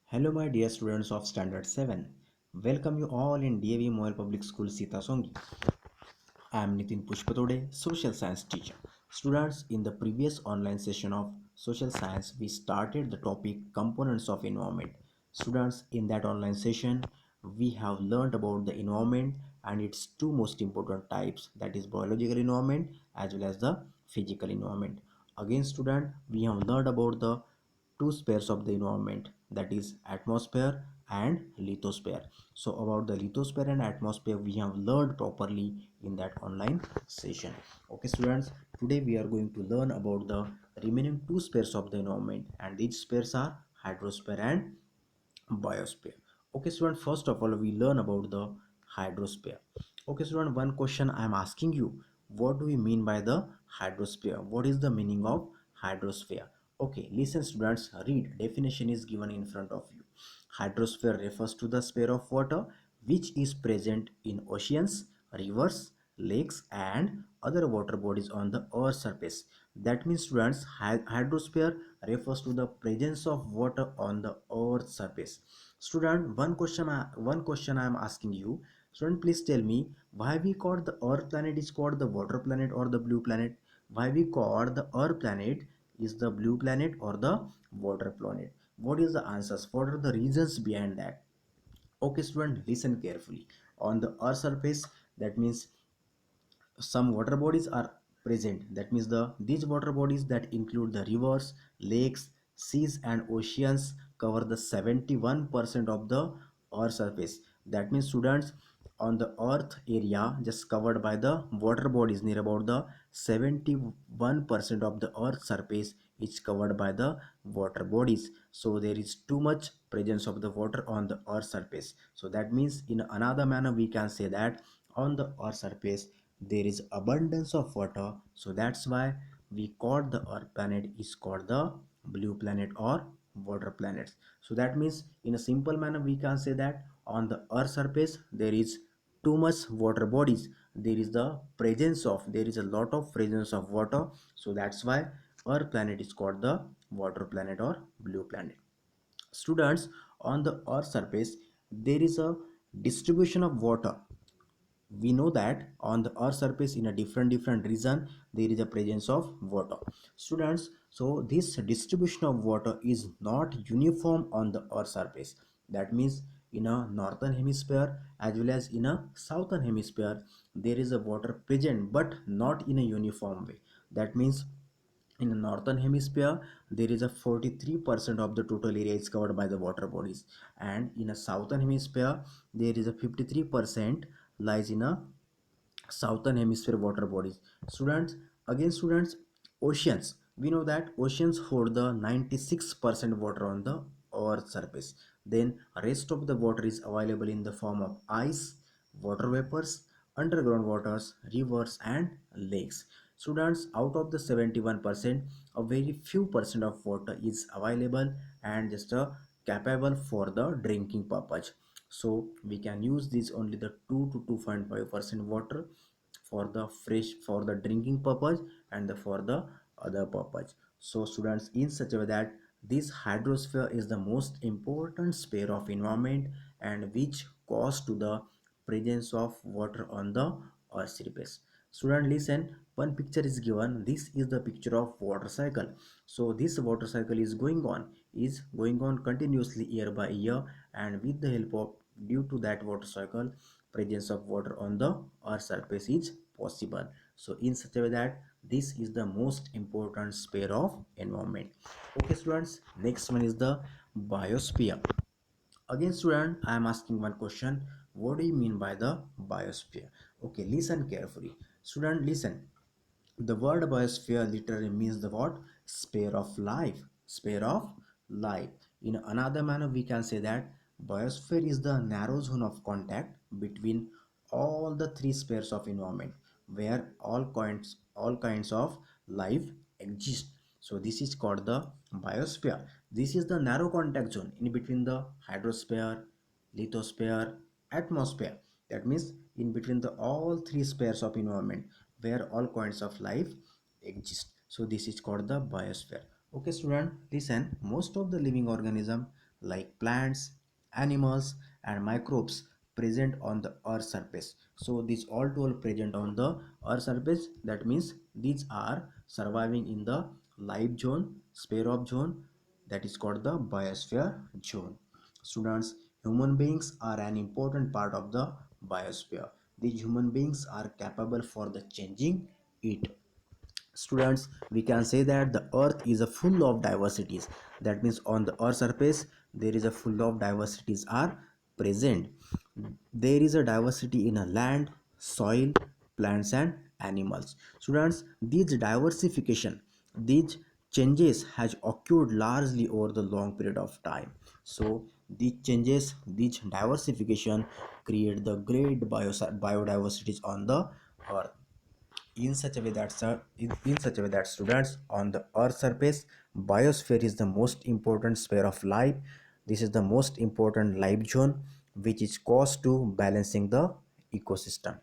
Hello, my dear students of Standard 7. Welcome you all in DAV Moyle Public School Sita Songi. I am Nitin Pushpatode, Social Science teacher. Students, in the previous online session of Social Science, we started the topic Components of Environment. Students, in that online session, we have learned about the environment and its two most important types, that is biological environment as well as the physical environment. Again, student, we have learned about the two spheres of the environment, that is atmosphere and lithosphere. So about the lithosphere and atmosphere we have learned properly in that online session. Okay students, today we are going to learn about the remaining two spheres of the environment, and these spheres are hydrosphere and biosphere. Okay student, first of all we learn about the hydrosphere. Okay student, one question I am asking you: what do we mean by the hydrosphere? What is the meaning of hydrosphere? Okay, listen students, read definition is given in front of you. Hydrosphere refers to the sphere of water which is present in oceans, rivers, lakes and other water bodies on the earth's surface. That means students, hydrosphere refers to the presence of water on the earth's surface. Student, one question I am asking you. Student, please tell me why we call the earth planet is called the water planet or the blue planet? Why we call the earth planet is the blue planet or the water planet? What is the answers? What are the reasons behind that? Okay student, listen carefully. On the earth surface, that means some water bodies are present. That means these water bodies that include the rivers, lakes, seas and oceans cover the 71% of the earth surface. That means students, on the earth area just covered by the water bodies, near about the 71% of the earth surface is covered by the water bodies. So there is too much presence of the water on the earth surface. So that means in another manner we can say that on the earth surface there is abundance of water. So that's why we call the earth planet is called the blue planet or water planets. So that means in a simple manner we can say that on the earth surface there is too much water bodies. There is a lot of presence of water. So that's why earth planet is called the water planet or blue planet. Students, on the earth surface there is a distribution of water. We know that on the earth surface in a different region there is a presence of water. Students, so this distribution of water is not uniform on the earth surface. That means in a northern hemisphere as well as in a southern hemisphere there is a water present but not in a uniform way. That means in the northern hemisphere there is a 43% of the total area is covered by the water bodies, and in a southern hemisphere there is a 53% lies in a southern hemisphere water bodies. Students, again students, oceans, we know that oceans hold the 96% water on the earth surface. Then rest of the water is available in the form of ice, water vapors, underground waters, rivers and lakes. Students, out of the 71%, a very few percent of water is available and just capable for the drinking purpose. So we can use this only the 2 to 2.5% water for the fresh, for the drinking purpose and for the other purpose. So students, in such a way that this hydrosphere is the most important sphere of environment and which cause to the presence of water on the earth surface. Student, listen, one picture is given. This is the picture of water cycle. So this water cycle is going on continuously year by year, and with the help of, due to that water cycle, presence of water on the earth surface is possible. So in such a way that this is the most important sphere of environment. Okay students, next one is the biosphere. Again student, I am asking one question: what do you mean by the biosphere? Okay, listen carefully. Student, listen. The word biosphere literally means the what? Sphere of life. Sphere of life. In another manner, we can say that biosphere is the narrow zone of contact between all the three spheres of environment where all kinds of life exist. So this is called the biosphere. This is the narrow contact zone in between the hydrosphere, lithosphere, atmosphere. That means in between the all three spheres of environment where all kinds of life exist. So this is called the biosphere. Okay student, listen, most of the living organism like plants, animals, and microbes present on the earth surface. So these all told present on the earth surface, that means these are surviving in the life zone, sphere of zone, that is called the biosphere zone. Students, human beings are an important part of the biosphere. These human beings are capable for the changing it. Students, we can say that the earth is a full of diversities. That means on the earth surface there is a full of diversities are present. There is a diversity in a land, soil, plants and animals. Students, these diversification, these changes has occurred largely over the long period of time. So these changes, these diversification create the great biodiversities on the earth. In such a way that in such a way that students, on the earth surface, biosphere is the most important sphere of life. This is the most important life zone which is caused to balancing the ecosystem.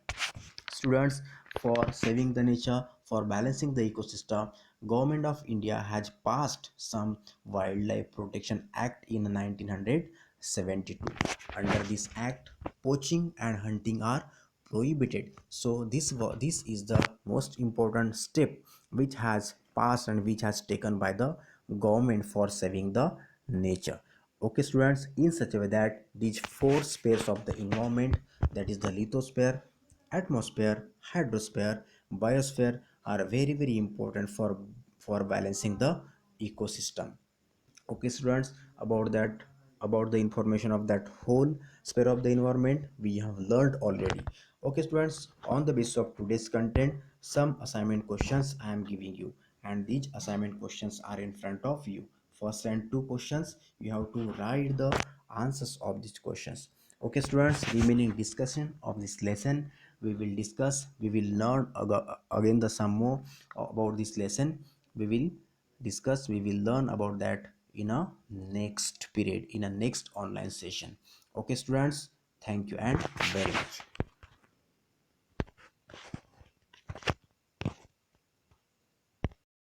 Students, for saving the nature, for balancing the ecosystem, government of India has passed some wildlife protection act in 1972. Under this act, poaching and hunting are prohibited. So this is the most important step which has passed and which has taken by the government for saving the nature. Okay students, in such a way that these four spheres of the environment, that is the lithosphere, atmosphere, hydrosphere, biosphere, are very important for balancing the ecosystem. Okay students, about that, about the information of that whole sphere of the environment we have learned already. Okay students, on the basis of today's content, some assignment questions I am giving you, and these assignment questions are in front of you. First and two questions, you have to write the answers of these questions. Okay students, remaining discussion of this lesson, we will discuss, we will learn again the some more about this lesson. We will discuss, we will learn about that in a next period, in a next online session. Okay students, thank you and very much.